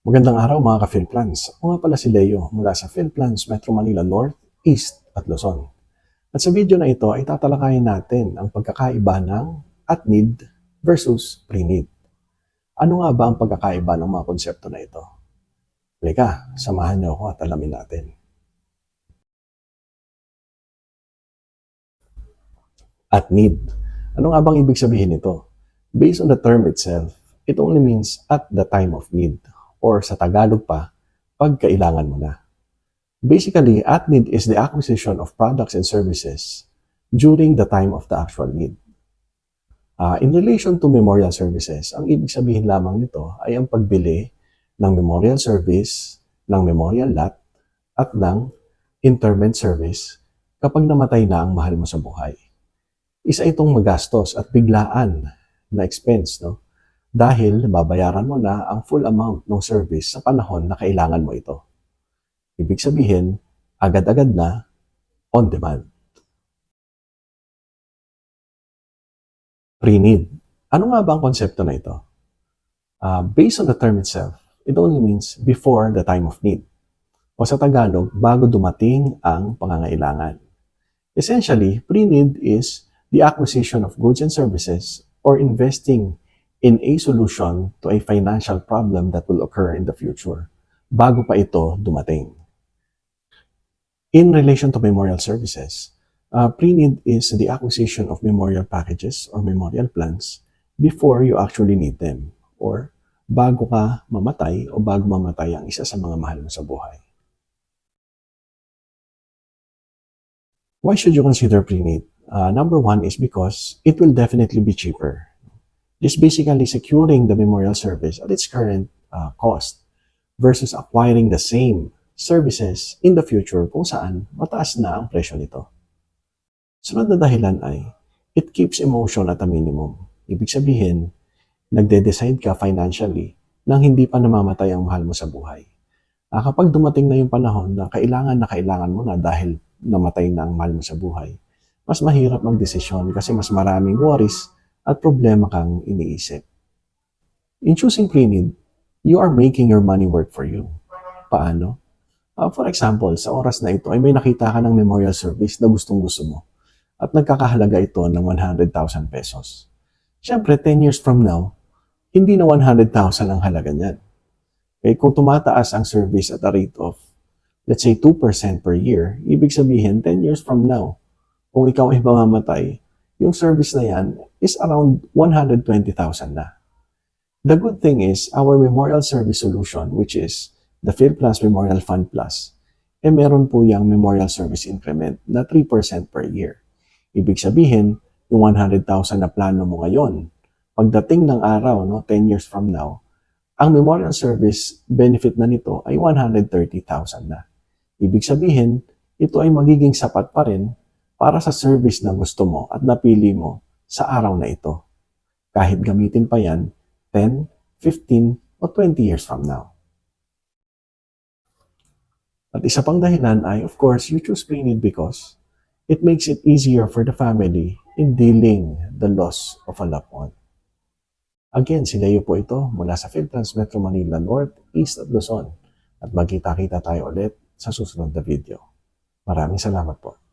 Magandang araw mga ka-PhilPlans. Ako nga pala si Leo mula sa PhilPlans Metro Manila North, East at Luzon. At sa video na ito ay tatalakayin natin ang pagkakaiba ng at-need versus pre-need. Ano nga ba ang pagkakaiba ng mga konsepto na ito? Halika, samahan niyo ako at alamin natin. At-need. Ano nga bang ibig sabihin nito? Based on the term itself, it only means at the time of need, or sa Tagalog pa, pag kailangan mo na. Basically, at-need is the acquisition of products and services during the time of the actual need. In relation to memorial services, ang ibig sabihin lamang nito ay ang pagbili ng memorial service, ng memorial lot, at ng interment service kapag namatay na ang mahal mo sa buhay. Isa itong magastos at biglaan na expense, no? Dahil babayaran mo na ang full amount ng service sa panahon na kailangan mo ito. Ibig sabihin, agad-agad na, on demand. Pre-need. Ano nga ba ang konsepto na ito? Based on the term itself, it only means before the time of need. O sa Tagalog, bago dumating ang pangangailangan. Essentially, pre-need is the acquisition of goods and services or investing in a solution to a financial problem that will occur in the future bago pa ito dumating. In relation to memorial services, pre-need is the acquisition of memorial packages or memorial plans before you actually need them or bago ka mamatay o bago mamatay ang isa sa mga mahal mo sa buhay. Why should you consider pre-need? Number one is because it will definitely be cheaper. This basically securing the memorial service at its current cost versus acquiring the same services in the future kung saan mataas na ang presyo nito. Sunod na dahilan ay, it keeps emotion at a minimum. Ibig sabihin, nagde-decide ka financially nang hindi pa namamatay ang mahal mo sa buhay. Kapag dumating na yung panahon na kailangan mo na dahil namatay na ang mahal mo sa buhay, mas mahirap magdesisyon kasi mas maraming worries at problema kang iniisip. In choosing pre-need, you are making your money work for you. Paano? For example, sa oras na ito ay may nakita ka ng memorial service na gustong-gusto mo at nagkakahalaga ito ng 100,000 pesos. Siyempre, 10 years from now, hindi na 100,000 ang halaga niyan. Okay, kung tumataas ang service at a rate of, let's say, 2% per year, ibig sabihin, 10 years from now, kung ikaw ay mamamatay, yung service na yan is around 120,000 na. The good thing is, our memorial service solution, which is the PhilPlans Memorial Fund Plus, meron po yung memorial service increment na 3% per year. Ibig sabihin, yung 100,000 na plano mo ngayon, pagdating ng araw, 10 years from now, ang memorial service benefit na nito ay 130,000 na. Ibig sabihin, ito ay magiging sapat pa rin para sa service na gusto mo at napili mo sa araw na ito. Kahit gamitin pa yan 10, 15, o 20 years from now. At isa pang dahilan ay, of course, you choose pre-need because it makes it easier for the family in dealing the loss of a loved one. Again, si Leo po ito mula sa PhilPlans Metro Manila North, East at Luzon. At magkita-kita tayo ulit sa susunod na video. Maraming salamat po.